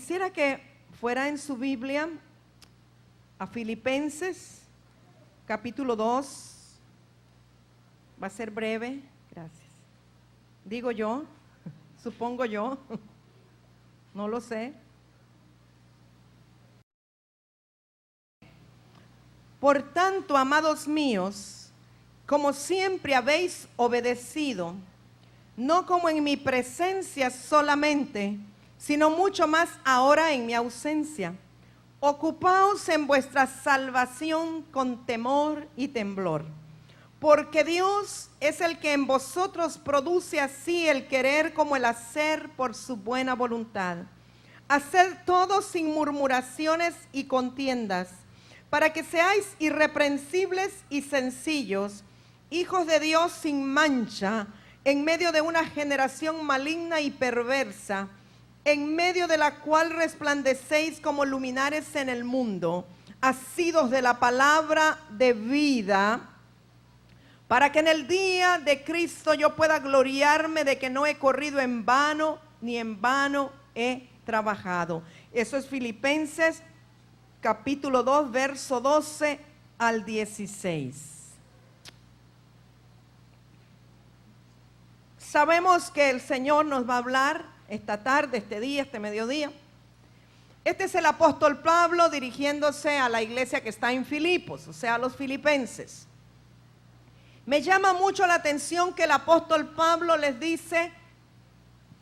Quisiera que fuera en su Biblia a Filipenses, capítulo 2. Va a ser breve, gracias. Digo yo, supongo yo, no lo sé. Por tanto, amados míos, como siempre habéis obedecido, no como en mi presencia solamente, sino mucho más ahora en mi ausencia, ocupaos en vuestra salvación con temor y temblor, porque Dios es el que en vosotros produce así el querer como el hacer por su buena voluntad. Haced todo sin murmuraciones y contiendas, para que seáis irreprensibles y sencillos, hijos de Dios sin mancha, en medio de una generación maligna y perversa, en medio de la cual resplandecéis como luminares en el mundo, asidos de la palabra de vida, para que en el día de Cristo yo pueda gloriarme de que no he corrido en vano, ni en vano he trabajado. Eso es Filipenses capítulo 2, verso 12 al 16. Sabemos que el Señor nos va a hablar esta tarde, este día, este mediodía. Este es el apóstol Pablo dirigiéndose a la iglesia que está en Filipos, o sea, a los filipenses. Me llama mucho la atención que el apóstol Pablo les dice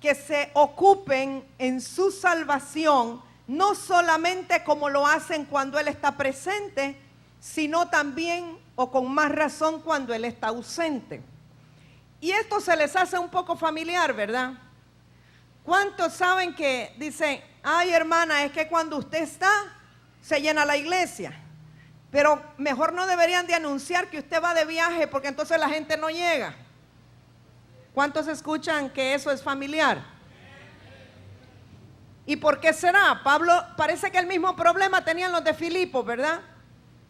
que se ocupen en su salvación, no solamente como lo hacen cuando Él está presente, sino también o con más razón cuando Él está ausente. Y esto se les hace un poco familiar, ¿verdad? ¿Cuántos saben que dicen, ay hermana, es que cuando usted está, se llena la iglesia? Pero mejor no deberían de anunciar que usted va de viaje porque entonces la gente no llega. ¿Cuántos escuchan que eso es familiar? ¿Y por qué será? Pablo, parece que el mismo problema tenían los de Filipos, ¿verdad?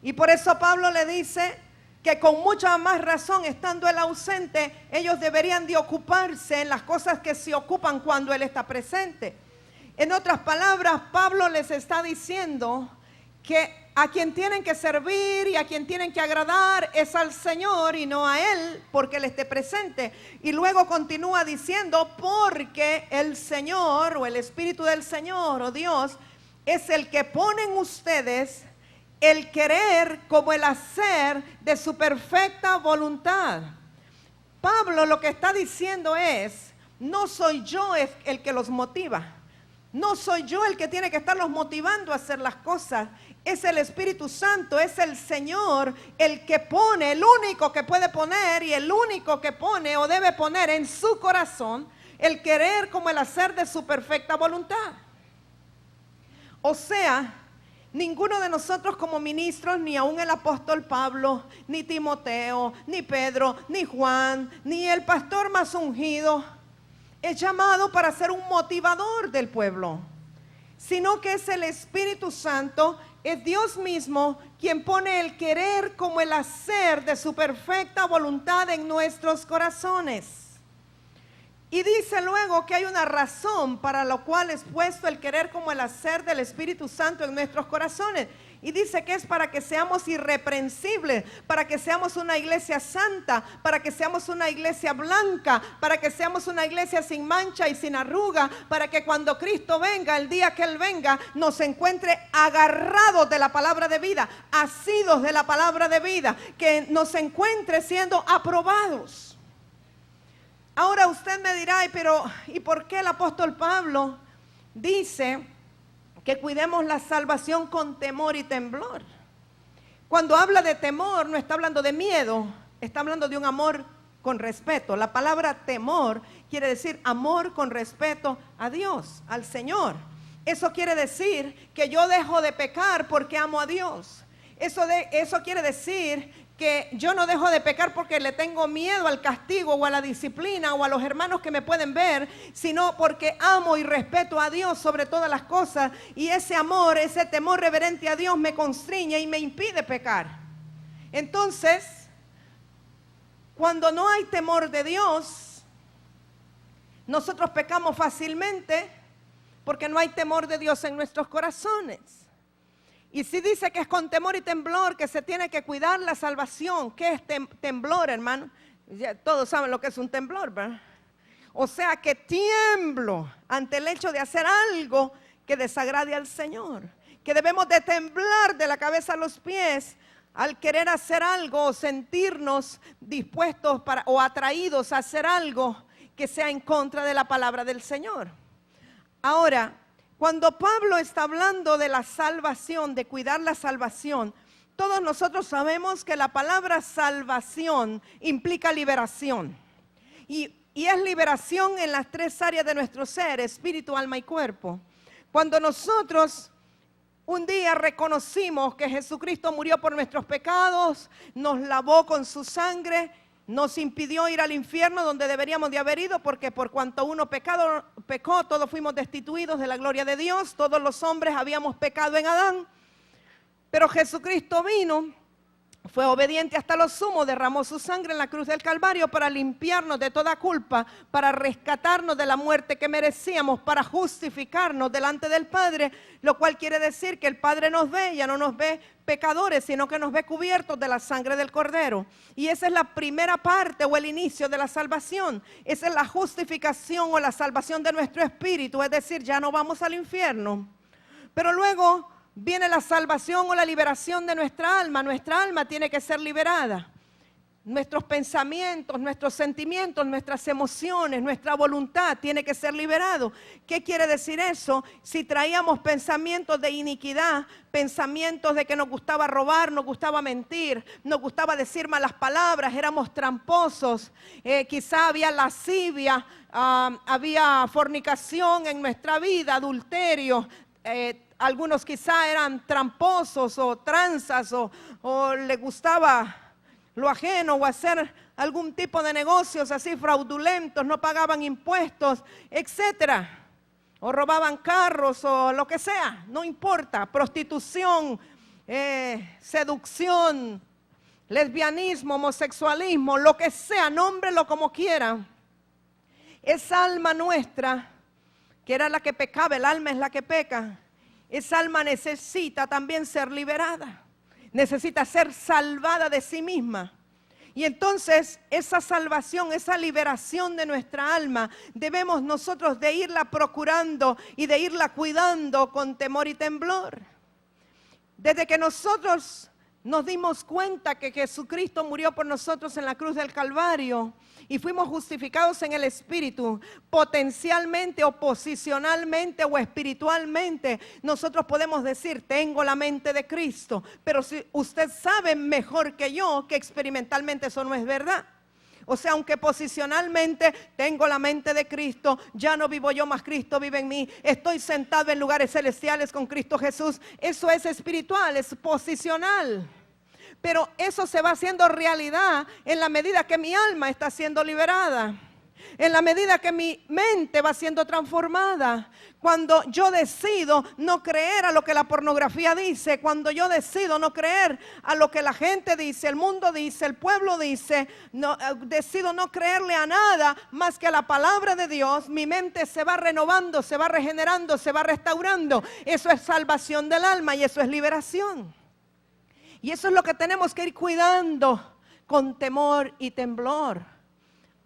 Y por eso Pablo le dice que con mucha más razón, estando él ausente, ellos deberían de ocuparse en las cosas que se ocupan cuando él está presente. En otras palabras, Pablo les está diciendo que a quien tienen que servir y a quien tienen que agradar es al Señor y no a Él, porque Él esté presente. Y luego continúa diciendo, porque el Señor o el Espíritu del Señor o Dios es el que pone en ustedes el querer como el hacer de su perfecta voluntad. Pablo lo que está diciendo es, no soy yo el que los motiva. No soy yo el que tiene que estarlos motivando a hacer las cosas. Es el Espíritu Santo, es el Señor el que pone, el único que puede poner y el único que pone o debe poner en su corazón el querer como el hacer de su perfecta voluntad. O sea, ninguno de nosotros como ministros, ni aún el apóstol Pablo, ni Timoteo, ni Pedro, ni Juan, ni el pastor más ungido, es llamado para ser un motivador del pueblo, sino que es el Espíritu Santo, es Dios mismo quien pone el querer como el hacer de su perfecta voluntad en nuestros corazones. Y dice luego que hay una razón para la cual es puesto el querer como el hacer del Espíritu Santo en nuestros corazones. Y dice que es para que seamos irreprensibles, para que seamos una iglesia santa, para que seamos una iglesia blanca, para que seamos una iglesia sin mancha y sin arruga, para que cuando Cristo venga, el día que Él venga, nos encuentre agarrados de la palabra de vida, asidos de la palabra de vida, que nos encuentre siendo aprobados. Ahora usted me dirá, pero ¿y por qué el apóstol Pablo dice que cuidemos la salvación con temor y temblor? Cuando habla de temor, no está hablando de miedo, está hablando de un amor con respeto. La palabra temor quiere decir amor con respeto a Dios, al Señor. Eso quiere decir que yo dejo de pecar porque amo a Dios. Eso quiere decir que yo no dejo de pecar porque le tengo miedo al castigo o a la disciplina o a los hermanos que me pueden ver, sino porque amo y respeto a Dios sobre todas las cosas, y ese amor, ese temor reverente a Dios me constriñe y me impide pecar. Entonces, cuando no hay temor de Dios, nosotros pecamos fácilmente porque no hay temor de Dios en nuestros corazones. Y si dice que es con temor y temblor que se tiene que cuidar la salvación. ¿Qué es temblor, hermano? Ya todos saben lo que es un temblor, ¿verdad? O sea que tiemblo ante el hecho de hacer algo que desagrade al Señor. Que debemos de temblar de la cabeza a los pies al querer hacer algo o sentirnos dispuestos o atraídos a hacer algo que sea en contra de la palabra del Señor. Ahora, cuando Pablo está hablando de la salvación, de cuidar la salvación, todos nosotros sabemos que la palabra salvación implica liberación. Y es liberación en las tres áreas de nuestro ser: espíritu, alma y cuerpo. Cuando nosotros un día reconocimos que Jesucristo murió por nuestros pecados, nos lavó con su sangre, nos impidió ir al infierno donde deberíamos de haber ido, porque por cuanto uno pecó, todos fuimos destituidos de la gloria de Dios. Todos los hombres habíamos pecado en Adán, pero Jesucristo vino, fue obediente hasta lo sumo, derramó su sangre en la cruz del Calvario para limpiarnos de toda culpa, para rescatarnos de la muerte que merecíamos, para justificarnos delante del Padre, lo cual quiere decir que el Padre nos ve, ya no nos ve pecadores, sino que nos ve cubiertos de la sangre del Cordero. Y esa es la primera parte o el inicio de la salvación. Esa es la justificación o la salvación de nuestro espíritu, es decir, ya no vamos al infierno. Pero luego viene la salvación o la liberación de nuestra alma. Nuestra alma tiene que ser liberada. Nuestros pensamientos, nuestros sentimientos, nuestras emociones, nuestra voluntad tiene que ser liberado. ¿Qué quiere decir eso? Si traíamos pensamientos de iniquidad, pensamientos de que nos gustaba robar, nos gustaba mentir, nos gustaba decir malas palabras, éramos tramposos, quizá había lascivia, había fornicación en nuestra vida, adulterio, algunos quizá eran tramposos o tranzas o le gustaba lo ajeno o hacer algún tipo de negocios así fraudulentos, no pagaban impuestos, etcétera, o robaban carros o lo que sea, no importa, prostitución, seducción, lesbianismo, homosexualismo, lo que sea, nómbrelo como quieran. Esa alma nuestra, que era la que pecaba, el alma es la que peca, esa alma necesita también ser liberada, necesita ser salvada de sí misma. Y entonces esa salvación, esa liberación de nuestra alma, debemos nosotros de irla procurando y de irla cuidando con temor y temblor. Desde que nosotros nos dimos cuenta que Jesucristo murió por nosotros en la cruz del Calvario y fuimos justificados en el Espíritu, potencialmente o posicionalmente o espiritualmente, nosotros podemos decir, tengo la mente de Cristo. Pero si usted sabe mejor que yo que experimentalmente eso no es verdad. O sea, aunque posicionalmente tengo la mente de Cristo, ya no vivo yo, más Cristo vive en mí, estoy sentado en lugares celestiales con Cristo Jesús, eso es espiritual, es posicional. Pero eso se va haciendo realidad en la medida que mi alma está siendo liberada, en la medida que mi mente va siendo transformada. Cuando yo decido no creer a lo que la pornografía dice, cuando yo decido no creer a lo que la gente dice, el mundo dice, el pueblo dice, decido no creerle a nada más que a la palabra de Dios, mi mente se va renovando, se va regenerando, se va restaurando. Eso es salvación del alma y eso es liberación. Y eso es lo que tenemos que ir cuidando con temor y temblor.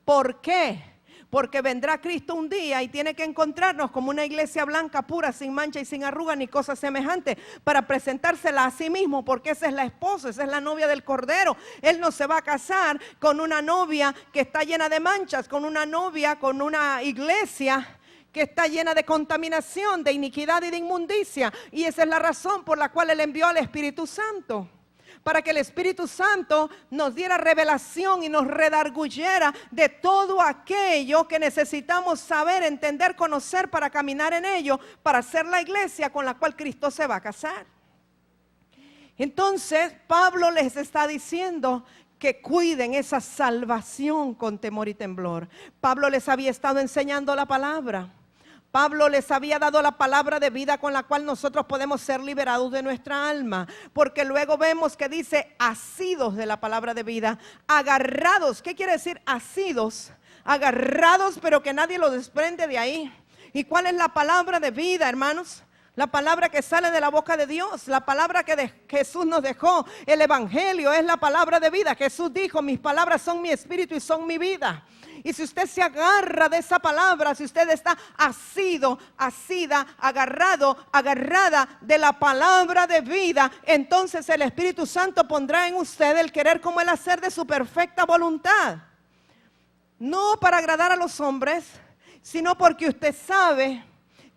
¿Por qué? Porque vendrá Cristo un día y tiene que encontrarnos como una iglesia blanca, pura, sin mancha y sin arruga ni cosa semejante, para presentársela a sí mismo, porque esa es la esposa, esa es la novia del Cordero. Él no se va a casar con una novia que está llena de manchas, con una novia, con una iglesia que está llena de contaminación, de iniquidad y de inmundicia. Y esa es la razón por la cual Él envió al Espíritu Santo, para que el Espíritu Santo nos diera revelación y nos redarguyera de todo aquello que necesitamos saber, entender, conocer para caminar en ello, para ser la iglesia con la cual Cristo se va a casar. Entonces Pablo les está diciendo que cuiden esa salvación con temor y temblor. Pablo les había estado enseñando la palabra. Pablo les había dado la palabra de vida con la cual nosotros podemos ser liberados de nuestra alma, porque luego vemos que dice asidos de la palabra de vida, agarrados. ¿Qué quiere decir asidos? Agarrados, pero que nadie lo desprende de ahí, ¿Y cuál es la palabra de vida, hermanos? La palabra que sale de la boca de Dios, la palabra que Jesús nos dejó, el evangelio es la palabra de vida. Jesús dijo, mis palabras son mi espíritu y son mi vida. Y si usted se agarra de esa palabra, si usted está agarrada de la palabra de vida, entonces el Espíritu Santo pondrá en usted el querer como el hacer de su perfecta voluntad. No para agradar a los hombres, sino porque usted sabe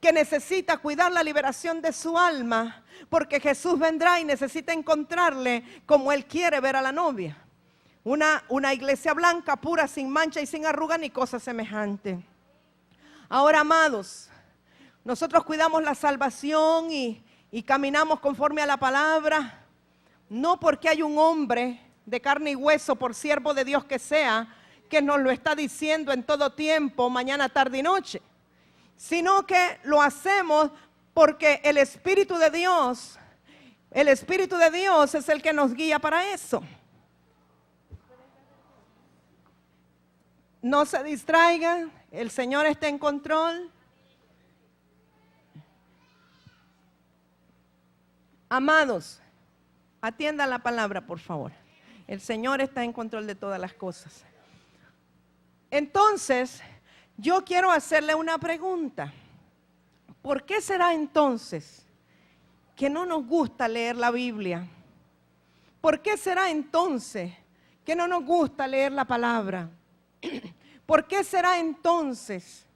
que necesita cuidar la liberación de su alma, porque Jesús vendrá y necesita encontrarle como Él quiere ver a la novia. Una iglesia blanca, pura, sin mancha y sin arruga ni cosa semejante. Ahora, amados, nosotros cuidamos la salvación y caminamos conforme a la palabra, no porque hay un hombre de carne y hueso, por siervo de Dios que sea, que nos lo está diciendo en todo tiempo, mañana, tarde y noche, sino que lo hacemos porque el Espíritu de Dios es el que nos guía para eso. No se distraigan, el Señor está en control. Amados, atiendan la palabra, por favor. El Señor está en control de todas las cosas. Entonces, yo quiero hacerle una pregunta. ¿Por qué será entonces que no nos gusta leer la Biblia? ¿Por qué será entonces que no nos gusta leer la palabra? ¿Por qué será entonces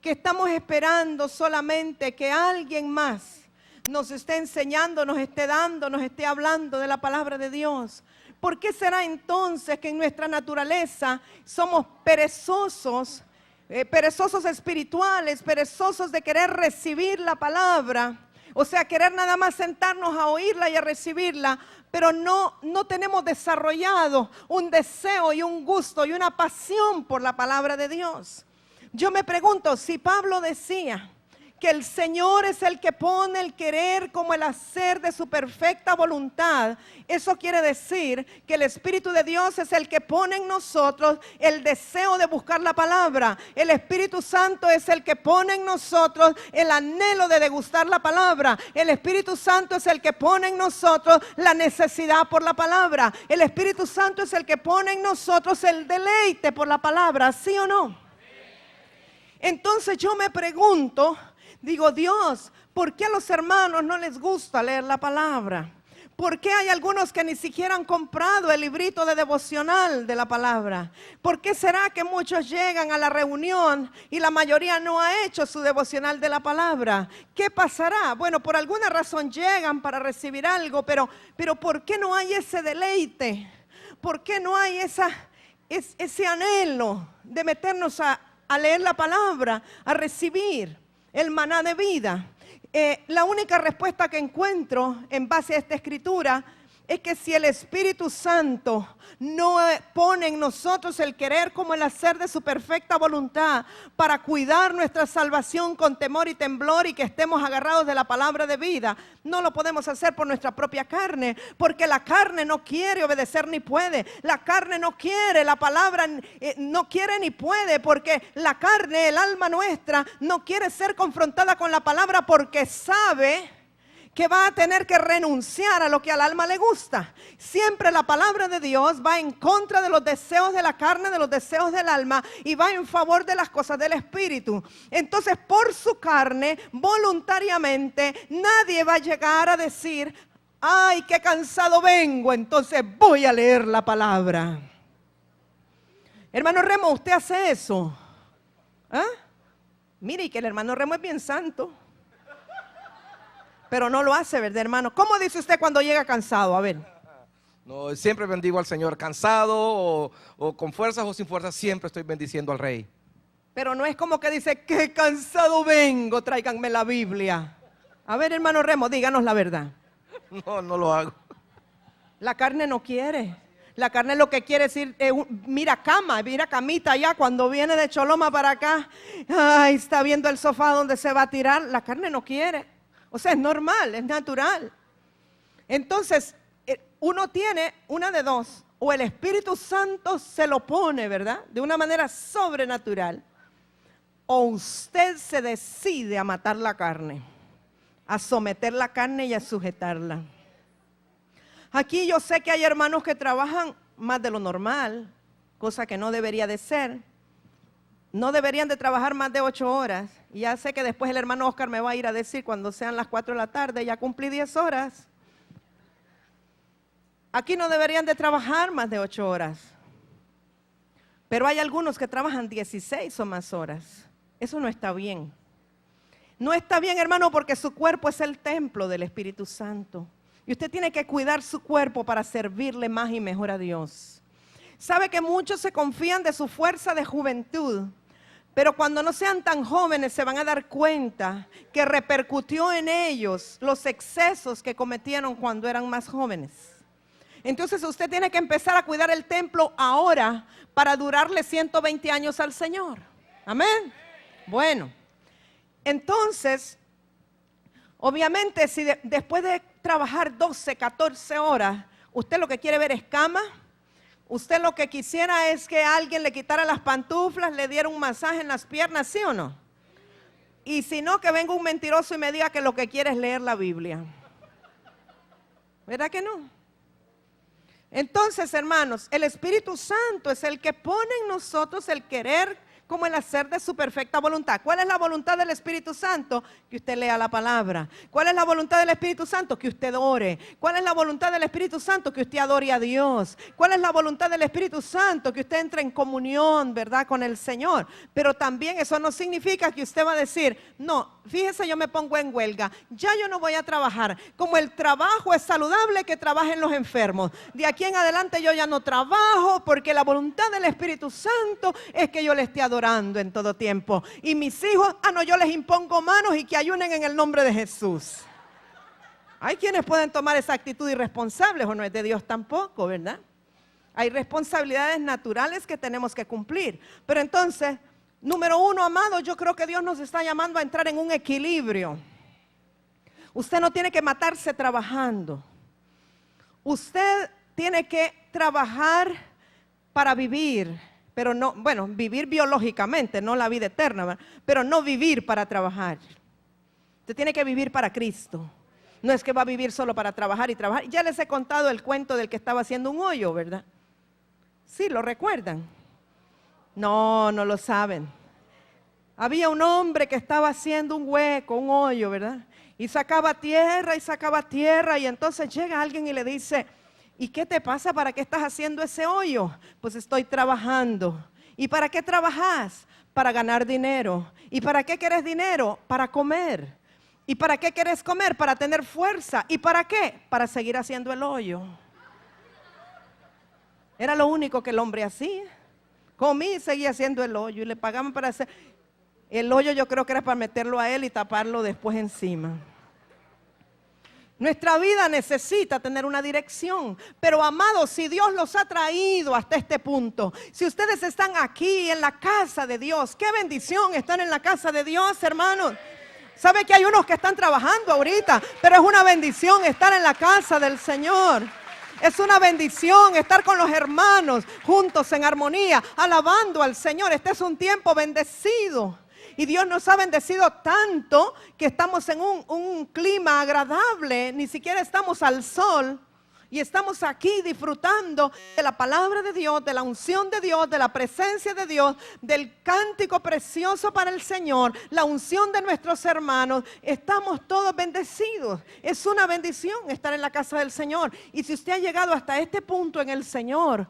que estamos esperando solamente que alguien más nos esté enseñando, nos esté dando, nos esté hablando de la palabra de Dios? ¿Por qué será entonces que en nuestra naturaleza somos perezosos, perezosos espirituales, perezosos de querer recibir la palabra? O sea, querer nada más sentarnos a oírla y a recibirla, pero no tenemos desarrollado un deseo y un gusto y una pasión por la palabra de Dios. Yo me pregunto, si Pablo decía que el Señor es el que pone el querer como el hacer de su perfecta voluntad, eso quiere decir que el Espíritu de Dios es el que pone en nosotros el deseo de buscar la palabra. El Espíritu Santo es el que pone en nosotros el anhelo de degustar la palabra. El Espíritu Santo es el que pone en nosotros la necesidad por la palabra. El Espíritu Santo es el que pone en nosotros el deleite por la palabra, ¿sí o no? Entonces yo me pregunto, digo, Dios, ¿por qué a los hermanos no les gusta leer la palabra? ¿Por qué hay algunos que ni siquiera han comprado el librito de devocional de la palabra? ¿Por qué será que muchos llegan a la reunión y la mayoría no ha hecho su devocional de la palabra? ¿Qué pasará? Bueno, por alguna razón llegan para recibir algo, pero ¿por qué no hay ese deleite? ¿Por qué no hay ese anhelo de meternos a leer la palabra, a recibir el maná de vida? La única respuesta que encuentro en base a esta escritura es que si el Espíritu Santo no pone en nosotros el querer como el hacer de su perfecta voluntad para cuidar nuestra salvación con temor y temblor y que estemos agarrados de la palabra de vida, no lo podemos hacer por nuestra propia carne, porque la carne no quiere obedecer ni puede. La carne no quiere, la palabra no quiere ni puede, porque la carne, el alma nuestra, no quiere ser confrontada con la palabra porque sabe que va a tener que renunciar a lo que al alma le gusta. Siempre la palabra de Dios va en contra de los deseos de la carne, de los deseos del alma, y va en favor de las cosas del Espíritu. Entonces, por su carne, voluntariamente, nadie va a llegar a decir, ay, qué cansado vengo, entonces voy a leer la palabra. Hermano Remo, ¿usted hace eso? ¿Ah? Mire, y que el hermano Remo es bien santo. Pero no lo hace, ¿verdad, hermano? ¿Cómo dice usted cuando llega cansado? A ver. No, siempre bendigo al Señor, cansado o con fuerzas o sin fuerzas, siempre estoy bendiciendo al Rey. Pero no es como que dice, qué cansado vengo, tráiganme la Biblia. A ver, hermano Remo, díganos la verdad. No lo hago. La carne no quiere. La carne lo que quiere es ir, mira camita allá, cuando viene de Choloma para acá. Ay, está viendo el sofá donde se va a tirar. La carne no quiere. O sea, es normal, es natural. Entonces, uno tiene una de dos. O el Espíritu Santo se lo pone, ¿verdad? De una manera sobrenatural. o usted se decide a matar la carne, a someter la carne y a sujetarla. Aquí yo sé que hay hermanos que trabajan más de lo normal, cosa que no debería de ser. No deberían de trabajar más de 8 horas. Y ya sé que después el hermano Oscar me va a ir a decir cuando sean las 4 de la tarde, ya cumplí 10 horas. Aquí no deberían de trabajar más de 8 horas. Pero hay algunos que trabajan 16 o más horas. Eso no está bien. No está bien, hermano, porque su cuerpo es el templo del Espíritu Santo. Y usted tiene que cuidar su cuerpo para servirle más y mejor a Dios. Sabe que muchos se confían de su fuerza de juventud, pero cuando no sean tan jóvenes se van a dar cuenta que repercutió en ellos los excesos que cometieron cuando eran más jóvenes. Entonces usted tiene que empezar a cuidar el templo ahora para durarle 120 años al Señor. Amén. Bueno, entonces, obviamente si después de trabajar 12, 14 horas, usted lo que quiere ver es cama, usted lo que quisiera es que alguien le quitara las pantuflas, le diera un masaje en las piernas, ¿sí o no? Y si no, que venga un mentiroso y me diga que lo que quiere es leer la Biblia. ¿Verdad que no? Entonces, hermanos, el Espíritu Santo es el que pone en nosotros el querer como el hacer de su perfecta voluntad. ¿Cuál es la voluntad del Espíritu Santo? Que usted lea la palabra. ¿Cuál es la voluntad del Espíritu Santo? Que usted ore. ¿Cuál es la voluntad del Espíritu Santo? Que usted adore a Dios. ¿Cuál es la voluntad del Espíritu Santo? Que usted entre en comunión, ¿verdad?, con el Señor. Pero también eso no significa que usted va a decir, no, fíjese, yo me pongo en huelga, ya yo no voy a trabajar. Como el trabajo es saludable, que trabajen los enfermos. De aquí en adelante yo ya no trabajo porque la voluntad del Espíritu Santo es que yo le esté adorando en todo tiempo. Y mis hijos, no, yo les impongo manos y que ayunen en el nombre de Jesús. Hay quienes pueden tomar esa actitud irresponsable, o no es de Dios tampoco, ¿verdad? Hay responsabilidades naturales que tenemos que cumplir. Pero entonces, número 1, amado, yo creo que Dios nos está llamando a entrar en un equilibrio. Usted no tiene que matarse trabajando. Usted tiene que trabajar para vivir. Pero no, bueno, vivir biológicamente, no la vida eterna, ¿verdad? Pero no vivir para trabajar. Usted tiene que vivir para Cristo. No es que va a vivir solo para trabajar y trabajar. Ya les he contado el cuento del que estaba haciendo un hoyo, ¿verdad? Sí, ¿lo recuerdan? No, no lo saben. Había un hombre que estaba haciendo un hueco, un hoyo, ¿verdad? Y sacaba tierra y entonces llega alguien y le dice, ¿y qué te pasa? ¿Para qué estás haciendo ese hoyo? Pues estoy trabajando. ¿Y para qué trabajas? Para ganar dinero. ¿Y para qué quieres dinero? Para comer. ¿Y para qué quieres comer? Para tener fuerza. ¿Y para qué? Para seguir haciendo el hoyo. Era lo único que el hombre hacía. Comí y seguía haciendo el hoyo y le pagaban para hacer. El hoyo yo creo que era para meterlo a él y taparlo después encima. Nuestra vida necesita tener una dirección, pero amados, si Dios los ha traído hasta este punto, si ustedes están aquí en la casa de Dios, qué bendición estar en la casa de Dios, hermanos. Sabe que hay unos que están trabajando ahorita, pero es una bendición estar en la casa del Señor. Es una bendición estar con los hermanos juntos en armonía, alabando al Señor. Este es un tiempo bendecido. Y Dios nos ha bendecido tanto que estamos en un clima agradable, ni siquiera estamos al sol. Y estamos aquí disfrutando de la palabra de Dios, de la unción de Dios, de la presencia de Dios, del cántico precioso para el Señor, la unción de nuestros hermanos. Estamos todos bendecidos. Es una bendición estar en la casa del Señor. Y si usted ha llegado hasta este punto en el Señor,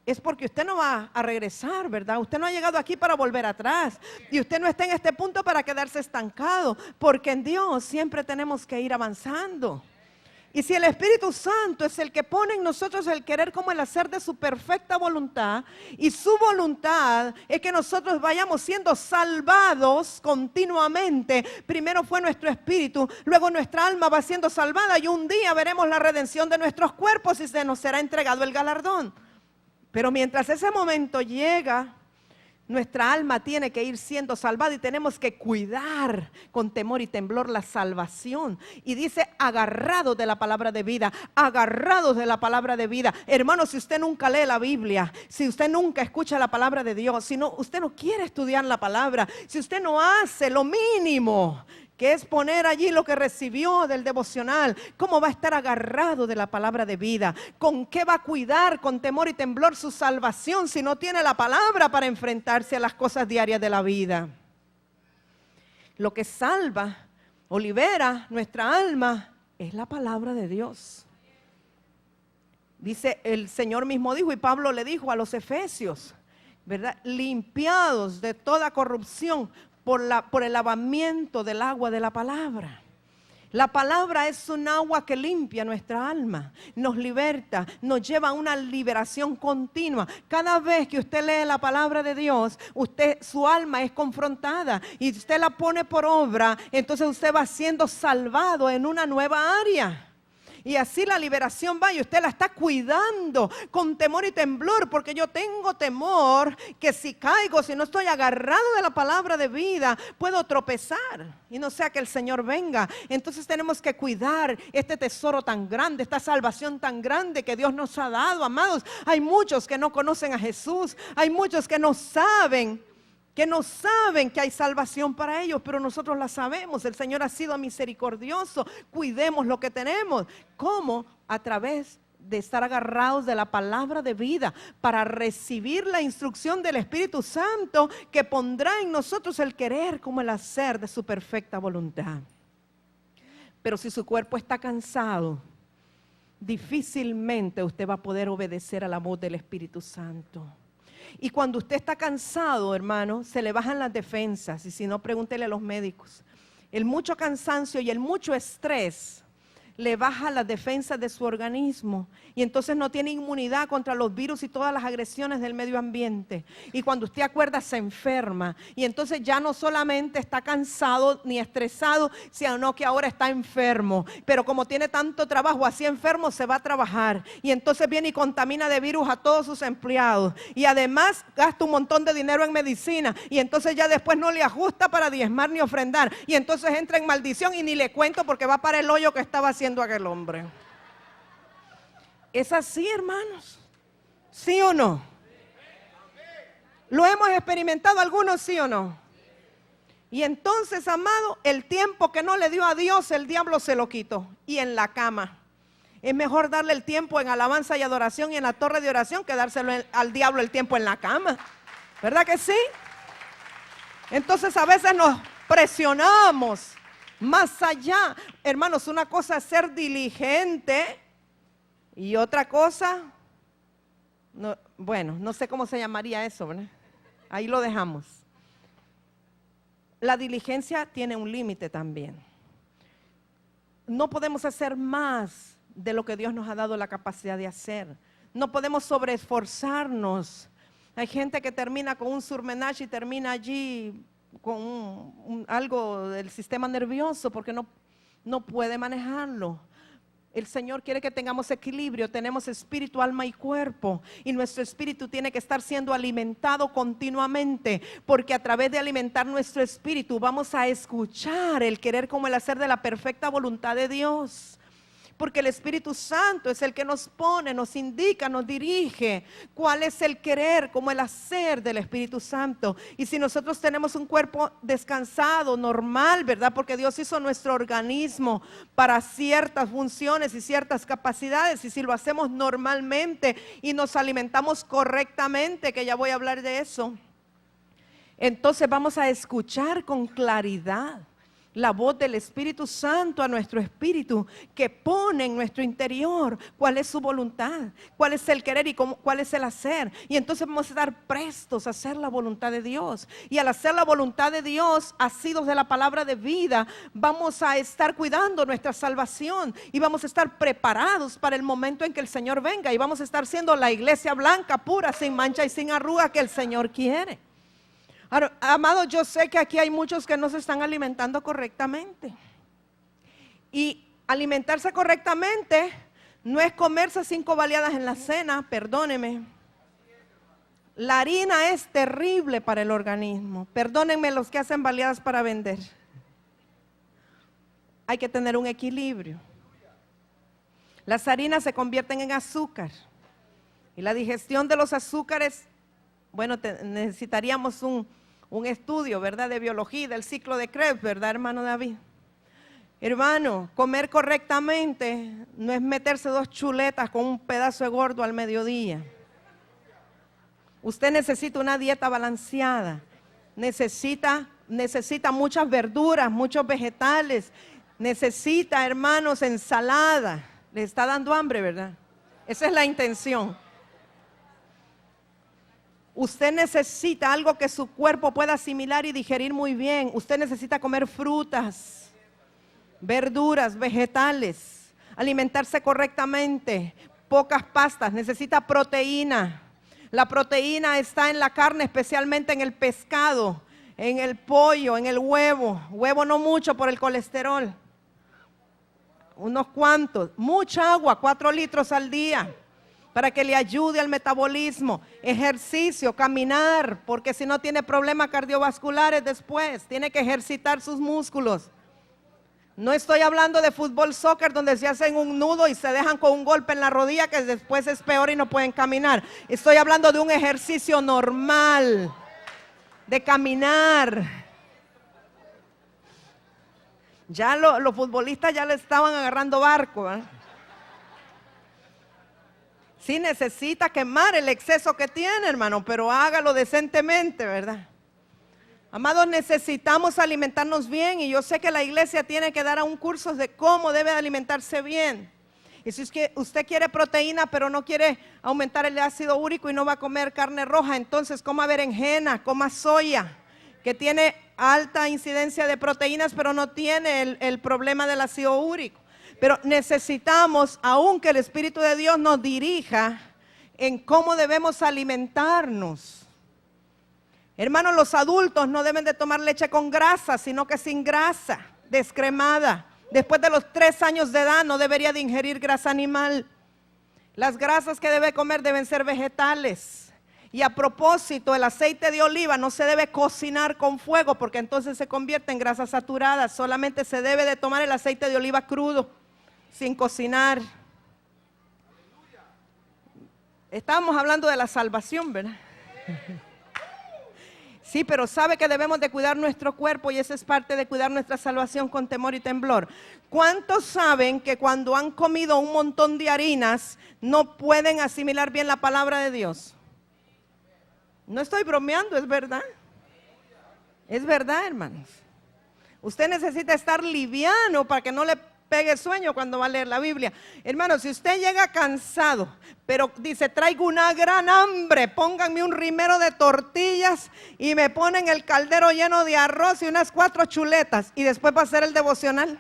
es porque usted no va a regresar, ¿verdad? Usted no ha llegado aquí para volver atrás. Y usted no está en este punto para quedarse estancado. Porque en Dios siempre tenemos que ir avanzando. Y si el Espíritu Santo es el que pone en nosotros el querer como el hacer de su perfecta voluntad, y su voluntad es que nosotros vayamos siendo salvados continuamente. Primero fue nuestro espíritu, luego nuestra alma va siendo salvada y un día veremos la redención de nuestros cuerpos y se nos será entregado el galardón. Pero mientras ese momento llega, Nuestra alma tiene que ir siendo salvada y tenemos que cuidar con temor y temblor la salvación. Y dice, agarrados de la palabra de vida, agarrados de la palabra de vida. Hermano, si usted nunca lee la Biblia, si usted nunca escucha la palabra de Dios, si usted no quiere estudiar la palabra, si usted no hace lo mínimo, que es poner allí lo que recibió del devocional, ¿cómo va a estar agarrado de la palabra de vida? ¿Con qué va a cuidar con temor y temblor su salvación si no tiene la palabra para enfrentarse a las cosas diarias de la vida? Lo que salva o libera nuestra alma es la palabra de Dios. Dice, el Señor mismo dijo, y Pablo le dijo a los efesios, ¿verdad? Limpiados de toda corrupción por el lavamiento del agua de la palabra. La palabra es un agua que limpia nuestra alma, nos liberta, nos lleva a una liberación continua. Cada vez que usted lee la palabra de Dios, su alma es confrontada y usted la pone por obra, entonces usted va siendo salvado en una nueva área. Y así la liberación va y usted la está cuidando con temor y temblor, porque yo tengo temor que si caigo, si no estoy agarrado de la palabra de vida, puedo tropezar y no sea que el Señor venga. Entonces tenemos que cuidar este tesoro tan grande, esta salvación tan grande que Dios nos ha dado, amados. Hay muchos que no conocen a Jesús, hay muchos que no saben que hay salvación para ellos, pero nosotros la sabemos. El Señor ha sido misericordioso. Cuidemos lo que tenemos. ¿Cómo? A través de estar agarrados de la palabra de vida para recibir la instrucción del Espíritu Santo que pondrá en nosotros el querer como el hacer de su perfecta voluntad. Pero si su cuerpo está cansado, difícilmente usted va a poder obedecer a la voz del Espíritu Santo. Y cuando usted está cansado, hermano, se le bajan las defensas. Y si no, pregúntele a los médicos. El mucho cansancio y el mucho estrés le baja las defensas de su organismo y entonces no tiene inmunidad contra los virus y todas las agresiones del medio ambiente. Y cuando usted acuerda se enferma y entonces ya no solamente está cansado ni estresado, sino que ahora está enfermo. Pero como tiene tanto trabajo, así enfermo se va a trabajar y entonces viene y contamina de virus a todos sus empleados y además gasta un montón de dinero en medicina y entonces ya después no le ajusta para diezmar ni ofrendar y entonces entra en maldición y ni le cuento porque va para el hoyo que estaba haciendo aquel hombre. ¿Es así, hermanos? ¿Sí o no? ¿Lo hemos experimentado algunos, sí o no? Y entonces, amado, el tiempo que no le dio a Dios, el diablo se lo quitó. Y en la cama. Es mejor darle el tiempo en alabanza y adoración y en la torre de oración que dárselo al diablo el tiempo en la cama. ¿Verdad que sí? Entonces a veces nos presionamos más allá. Hermanos, una cosa es ser diligente y otra cosa, no sé cómo se llamaría eso, ¿verdad? Ahí lo dejamos. La diligencia tiene un límite también. No podemos hacer más de lo que Dios nos ha dado la capacidad de hacer. No podemos sobreesforzarnos. Hay gente que termina con un surmenage y termina allí con algo del sistema nervioso porque no puede manejarlo. El Señor quiere que tengamos equilibrio. Tenemos espíritu, alma y cuerpo y nuestro espíritu tiene que estar siendo alimentado continuamente, porque a través de alimentar nuestro espíritu vamos a escuchar el querer como el hacer de la perfecta voluntad de Dios. Porque el Espíritu Santo es el que nos pone, nos indica, nos dirige cuál es el querer como el hacer del Espíritu Santo. Y si nosotros tenemos un cuerpo descansado, normal, ¿verdad? Porque Dios hizo nuestro organismo para ciertas funciones y ciertas capacidades. Y si lo hacemos normalmente y nos alimentamos correctamente, que ya voy a hablar de eso, entonces vamos a escuchar con claridad la voz del Espíritu Santo a nuestro espíritu, que pone en nuestro interior cuál es su voluntad, cuál es el querer y cuál es el hacer. Y entonces vamos a estar prestos a hacer la voluntad de Dios. Y al hacer la voluntad de Dios, asidos de la palabra de vida, vamos a estar cuidando nuestra salvación y vamos a estar preparados para el momento en que el Señor venga. Y vamos a estar siendo la iglesia blanca, pura, sin mancha y sin arruga que el Señor quiere. Ahora, amados, yo sé que aquí hay muchos que no se están alimentando correctamente. Y alimentarse correctamente no es comerse 5 baleadas en la cena, perdóneme. La harina es terrible para el organismo. Perdónenme los que hacen baleadas para vender. Hay que tener un equilibrio. Las harinas se convierten en azúcar. Y la digestión de los azúcares, bueno, necesitaríamos un estudio, ¿verdad? De biología, del ciclo de Krebs, ¿verdad, hermano David? Hermano, comer correctamente no es meterse 2 chuletas con un pedazo de gordo al mediodía. Usted necesita una dieta balanceada, necesita muchas verduras, muchos vegetales, necesita, hermanos, ensalada. Le está dando hambre, ¿verdad? Esa es la intención. Usted necesita algo que su cuerpo pueda asimilar y digerir muy bien. Usted necesita comer frutas, verduras, vegetales, alimentarse correctamente, pocas pastas, necesita proteína. La proteína está en la carne, especialmente en el pescado, en el pollo, en el huevo. Huevo no mucho por el colesterol. Unos cuantos. Mucha agua, 4 litros al día, para que le ayude al metabolismo. Ejercicio, caminar, porque si no tiene problemas cardiovasculares después, tiene que ejercitar sus músculos. No estoy hablando de fútbol, soccer, donde se hacen un nudo y se dejan con un golpe en la rodilla que después es peor y no pueden caminar. Estoy hablando de un ejercicio normal, de caminar. Ya los futbolistas ya le estaban agarrando barco, ¿eh? Sí necesita quemar el exceso que tiene, hermano, pero hágalo decentemente, ¿verdad? Amados, necesitamos alimentarnos bien y yo sé que la iglesia tiene que dar un curso de cómo debe alimentarse bien. Y si es que usted quiere proteína pero no quiere aumentar el ácido úrico y no va a comer carne roja, entonces coma berenjena, coma soya, que tiene alta incidencia de proteínas pero no tiene el problema del ácido úrico. Pero necesitamos, aun que el Espíritu de Dios nos dirija en cómo debemos alimentarnos. Hermanos, los adultos no deben de tomar leche con grasa, sino que sin grasa, descremada. Después de los 3 años de edad no debería de ingerir grasa animal. Las grasas que debe comer deben ser vegetales. Y a propósito, el aceite de oliva no se debe cocinar con fuego, porque entonces se convierte en grasas saturadas. Solamente se debe de tomar el aceite de oliva crudo, sin cocinar. Estábamos hablando de la salvación, ¿verdad? Sí, pero sabe que debemos de cuidar nuestro cuerpo y eso es parte de cuidar nuestra salvación con temor y temblor. ¿Cuántos saben que cuando han comido un montón de harinas no pueden asimilar bien la palabra de Dios? No estoy bromeando, es verdad. Es verdad, hermanos. Usted necesita estar liviano para que no le pegue sueño cuando va a leer la Biblia. Hermano, si usted llega cansado, pero dice, traigo una gran hambre, pónganme un rimero de tortillas y me ponen el caldero lleno de arroz y unas 4 chuletas y después va a hacer el devocional.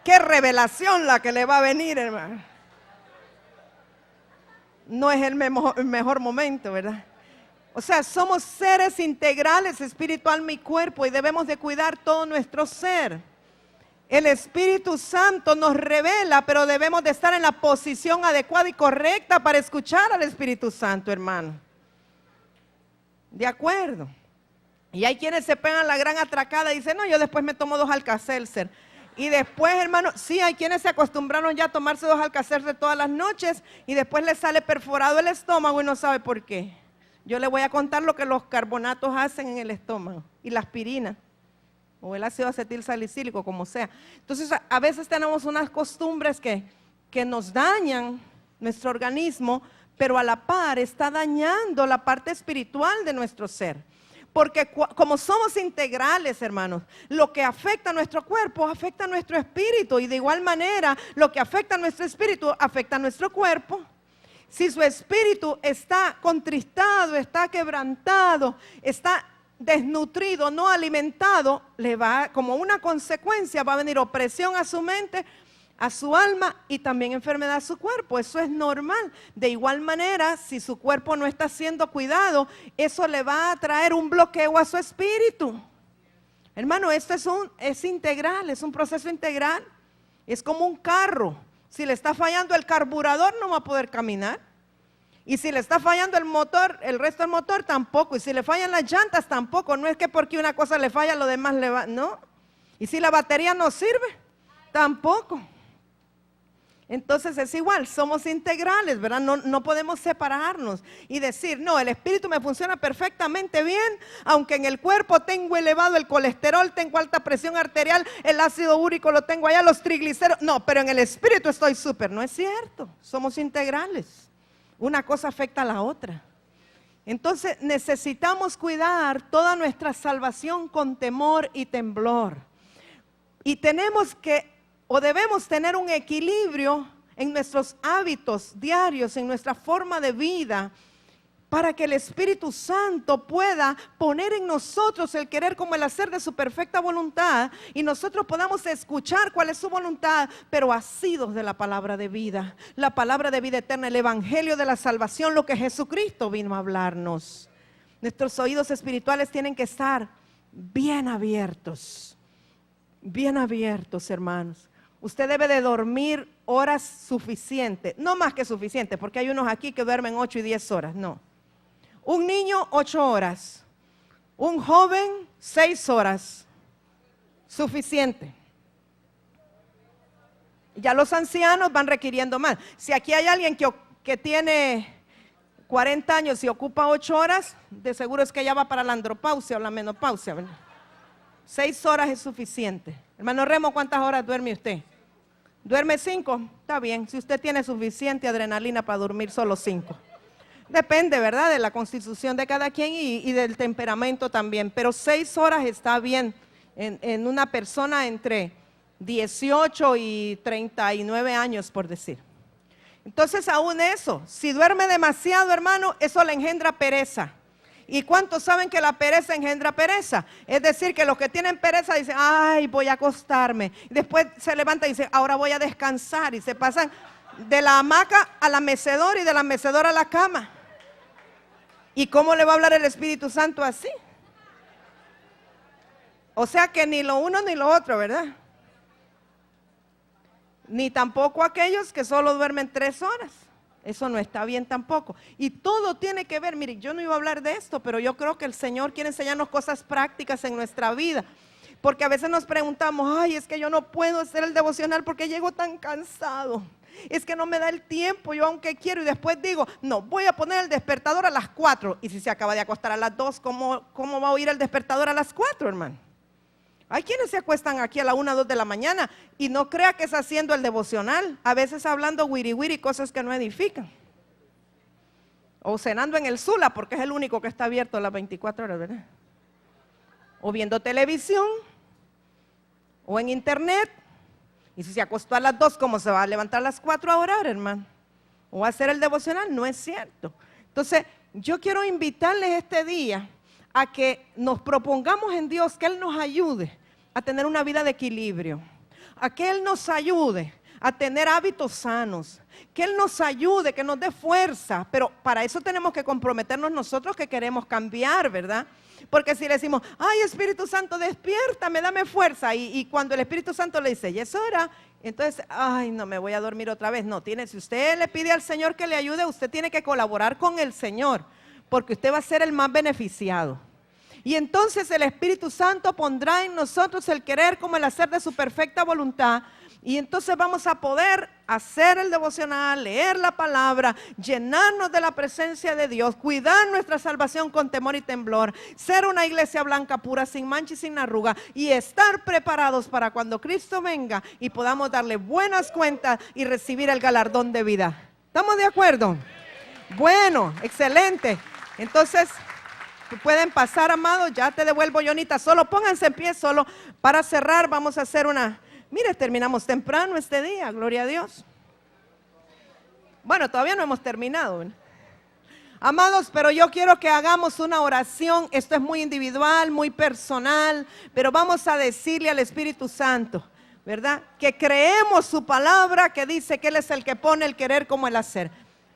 Qué revelación la que le va a venir, hermano. No es el mejor momento, ¿verdad? O sea, somos seres integrales, espiritual, mi cuerpo, y debemos de cuidar todo nuestro ser. El Espíritu Santo nos revela, pero debemos de estar en la posición adecuada y correcta para escuchar al Espíritu Santo, hermano. ¿De acuerdo? Y hay quienes se pegan la gran atracada y dicen, no, yo después me tomo 2 Alka-Seltzer. Y después, hermano, sí, hay quienes se acostumbraron ya a tomarse 2 Alka-Seltzer todas las noches y después les sale perforado el estómago y no sabe por qué. Yo le voy a contar lo que los carbonatos hacen en el estómago y la aspirina o el ácido acetil salicílico, como sea. Entonces, a veces tenemos unas costumbres que nos dañan nuestro organismo, pero a la par está dañando la parte espiritual de nuestro ser. Porque como somos integrales, hermanos, lo que afecta a nuestro cuerpo afecta a nuestro espíritu y de igual manera lo que afecta a nuestro espíritu afecta a nuestro cuerpo. Si su espíritu está contristado, está quebrantado, está desnutrido, no alimentado, le va, como una consecuencia, va a venir opresión a su mente, a su alma y también enfermedad a su cuerpo. Eso es normal. De igual manera, si su cuerpo no está siendo cuidado, eso le va a traer un bloqueo a su espíritu. Hermano, esto es integral, es un proceso integral. Es como un carro. Si le está fallando el carburador, no va a poder caminar. Y si le está fallando el motor, el resto del motor tampoco. Y si le fallan las llantas tampoco. No es que porque una cosa le falla, lo demás le va, no. Y si la batería no sirve, tampoco. Entonces es igual, somos integrales, ¿verdad? No podemos separarnos y decir, no, el espíritu me funciona perfectamente bien, aunque en el cuerpo tengo elevado el colesterol, tengo alta presión arterial, el ácido úrico lo tengo allá, los triglicéridos. No, pero en el espíritu estoy súper. No es cierto, somos integrales. Una cosa afecta a la otra. Entonces necesitamos cuidar toda nuestra salvación con temor y temblor. Y tenemos que, o debemos tener un equilibrio en nuestros hábitos diarios, en nuestra forma de vida, para que el Espíritu Santo pueda poner en nosotros el querer como el hacer de su perfecta voluntad, y nosotros podamos escuchar cuál es su voluntad, pero asidos de la palabra de vida, la palabra de vida eterna, el evangelio de la salvación, lo que Jesucristo vino a hablarnos. Nuestros oídos espirituales tienen que estar bien abiertos, hermanos. Usted debe de dormir horas suficientes, no más que suficientes, porque hay unos aquí que duermen 8 y 10 horas, no. Un niño 8 horas, un joven 6 horas, suficiente. Ya los ancianos van requiriendo más. Si aquí hay alguien que tiene 40 años y ocupa 8 horas, de seguro es que ya va para la andropausia o la menopausia, ¿verdad? 6 horas es suficiente. Hermano Remo, ¿cuántas horas duerme usted? ¿Duerme 5? Está bien, si usted tiene suficiente adrenalina para dormir solo 5. Depende, ¿verdad?, de la constitución de cada quien y del temperamento también. Pero 6 horas está bien en una persona entre 18 y 39 años, por decir. Entonces, aún eso, si duerme demasiado, hermano, eso le engendra pereza. ¿Y cuántos saben que la pereza engendra pereza? Es decir, que los que tienen pereza dicen, ay, voy a acostarme. Después se levantan y dicen, ahora voy a descansar. Y se pasan de la hamaca a la mecedora y de la mecedora a la cama. ¿Y cómo le va a hablar el Espíritu Santo así? O sea que ni lo uno ni lo otro, ¿verdad? Ni tampoco aquellos que solo duermen 3 horas. Eso no está bien tampoco. Y todo tiene que ver, mire, yo no iba a hablar de esto, pero yo creo que el Señor quiere enseñarnos cosas prácticas en nuestra vida. Porque a veces nos preguntamos, ay, es que yo no puedo hacer el devocional porque llego tan cansado. Es que no me da el tiempo, yo aunque quiero. Y después digo, no, voy a poner el despertador a las 4. Y si se acaba de acostar a las 2, ¿cómo va a oír el despertador a las 4, hermano? Hay quienes se acuestan aquí a la 1 o 2 de la mañana y no crea que es haciendo el devocional, a veces hablando wiri wiri, cosas que no edifican. O cenando en el Zula, porque es el único que está abierto las 24 horas, ¿verdad? O viendo televisión, o en internet. Y si se acostó a las 2, ¿cómo se va a levantar a las 4 a orar, hermano? O a hacer el devocional, no es cierto. Entonces, yo quiero invitarles este día a que nos propongamos en Dios que Él nos ayude a tener una vida de equilibrio, a que Él nos ayude a tener hábitos sanos, que Él nos ayude, que nos dé fuerza, pero para eso tenemos que comprometernos nosotros que queremos cambiar, ¿verdad? Porque si le decimos, ay, Espíritu Santo, despiértame, dame fuerza, y cuando el Espíritu Santo le dice, ya es hora, entonces, ay, no, me voy a dormir otra vez. No, si usted le pide al Señor que le ayude, usted tiene que colaborar con el Señor, porque usted va a ser el más beneficiado. Y entonces el Espíritu Santo pondrá en nosotros el querer como el hacer de su perfecta voluntad. Y entonces vamos a poder hacer el devocional, leer la palabra, llenarnos de la presencia de Dios, cuidar nuestra salvación con temor y temblor, ser una iglesia blanca, pura, sin mancha y sin arruga, y estar preparados para cuando Cristo venga y podamos darle buenas cuentas y recibir el galardón de vida. ¿Estamos de acuerdo? Bueno, excelente. Entonces, pueden pasar, amados, ya te devuelvo, Jonita. Solo pónganse en pie, solo para cerrar vamos a hacer una... Mire, terminamos temprano este día, gloria a Dios. Bueno, todavía no hemos terminado, ¿no? Amados, pero yo quiero que hagamos una oración. Esto es muy individual, muy personal, pero vamos a decirle al Espíritu Santo, ¿verdad? Que creemos su palabra que dice que Él es el que pone el querer como el hacer.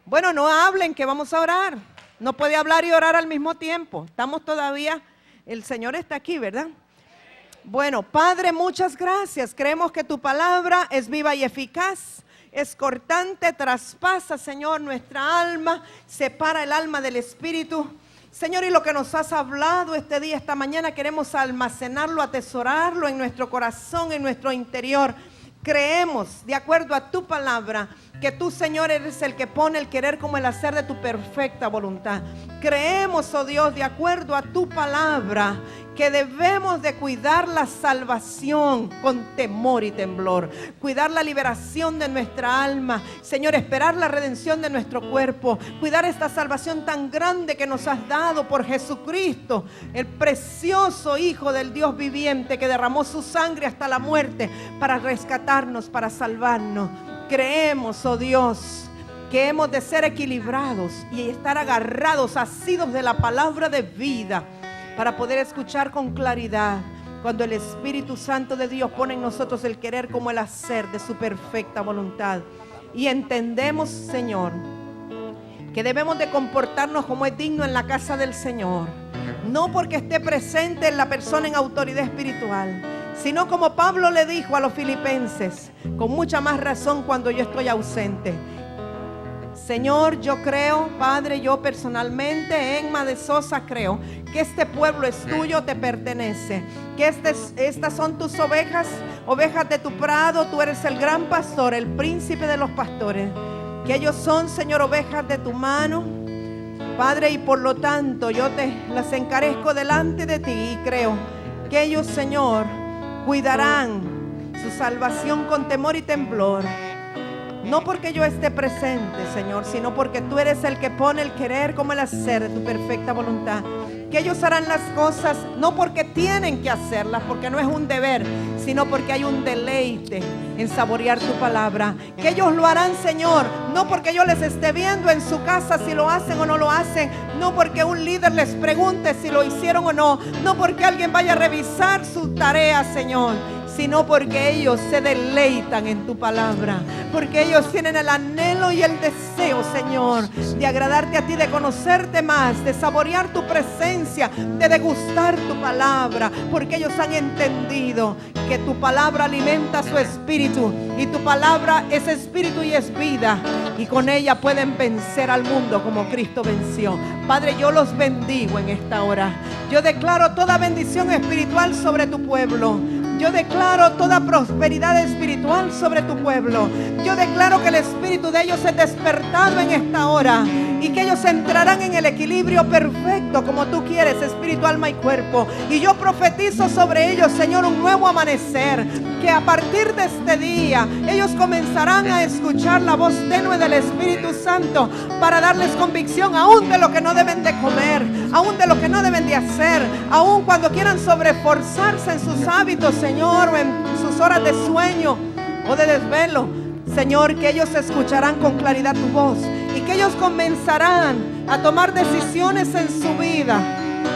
Bueno, no hablen, que vamos a orar. No puede hablar y orar al mismo tiempo. Estamos todavía, el Señor está aquí, ¿verdad? Bueno, Padre, muchas gracias. Creemos que tu palabra es viva y eficaz. es cortante, traspasa, Señor, nuestra alma, separa el alma del espíritu. Señor, y lo que nos has hablado este día, esta mañana, queremos almacenarlo, atesorarlo en nuestro corazón, en nuestro interior. Creemos, de acuerdo a tu palabra, que tú, Señor, eres el que pone el querer como el hacer de tu perfecta voluntad. Creemos, oh Dios, de acuerdo a tu palabra, que debemos de cuidar la salvación con temor y temblor, cuidar la liberación de nuestra alma, Señor, esperar la redención de nuestro cuerpo, cuidar esta salvación tan grande que nos has dado por Jesucristo, el precioso Hijo del Dios viviente que derramó su sangre hasta la muerte para rescatarnos, para salvarnos. Creemos, oh Dios, que hemos de ser equilibrados y estar agarrados, asidos de la palabra de vida, para poder escuchar con claridad cuando el Espíritu Santo de Dios pone en nosotros el querer como el hacer de su perfecta voluntad. Y entendemos, Señor, que debemos de comportarnos como es digno en la casa del Señor, no porque esté presente en la persona en autoridad espiritual, sino como Pablo le dijo a los filipenses, con mucha más razón cuando yo estoy ausente. Señor, yo creo, Padre, yo personalmente, Enma de Sosa, creo que este pueblo es tuyo, te pertenece, que estas son tus ovejas, ovejas de tu prado, tú eres el gran pastor, el príncipe de los pastores, que ellos son, Señor, ovejas de tu mano, Padre, y por lo tanto yo te las encarezco delante de ti y creo que ellos, Señor, cuidarán su salvación con temor y temblor. No porque yo esté presente, Señor, sino porque tú eres el que pone el querer como el hacer de tu perfecta voluntad. Que ellos harán las cosas no porque tienen que hacerlas, porque no es un deber, sino porque hay un deleite en saborear tu palabra. Que ellos lo harán, Señor, no porque yo les esté viendo en su casa si lo hacen o no lo hacen, no porque un líder les pregunte si lo hicieron o no, no porque alguien vaya a revisar su tarea, Señor, sino porque ellos se deleitan en tu palabra, porque ellos tienen el anhelo y el deseo, Señor, de agradarte a ti, de conocerte más, de saborear tu presencia, de degustar tu palabra, porque ellos han entendido que tu palabra alimenta su espíritu y tu palabra es espíritu y es vida, y con ella pueden vencer al mundo como Cristo venció. Padre, yo los bendigo en esta hora. Yo declaro toda bendición espiritual sobre tu pueblo. Yo declaro toda prosperidad espiritual sobre tu pueblo. Yo declaro que el espíritu de ellos es despertado en esta hora y que ellos entrarán en el equilibrio perfecto como tú quieres, espíritu, alma y cuerpo. Y yo profetizo sobre ellos, Señor, un nuevo amanecer, que a partir de este día ellos comenzarán a escuchar la voz tenue del Espíritu Santo para darles convicción aún de lo que no deben de comer, aún de lo que no deben de hacer, aún cuando quieran sobreforzarse en sus hábitos, Señor, o en sus horas de sueño o de desvelo. Señor, que ellos escucharán con claridad tu voz y que ellos comenzarán a tomar decisiones en su vida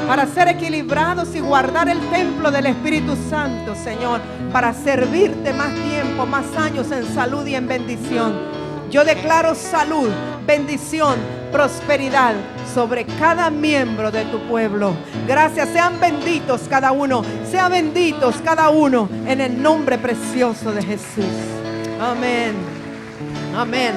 para ser equilibrados y guardar el templo del Espíritu Santo, Señor, para servirte más tiempo, más años en salud y en bendición. Yo declaro salud, bendición, prosperidad sobre cada miembro de tu pueblo. Gracias, sean benditos cada uno, sean benditos cada uno en el nombre precioso de Jesús. Amén. Amén.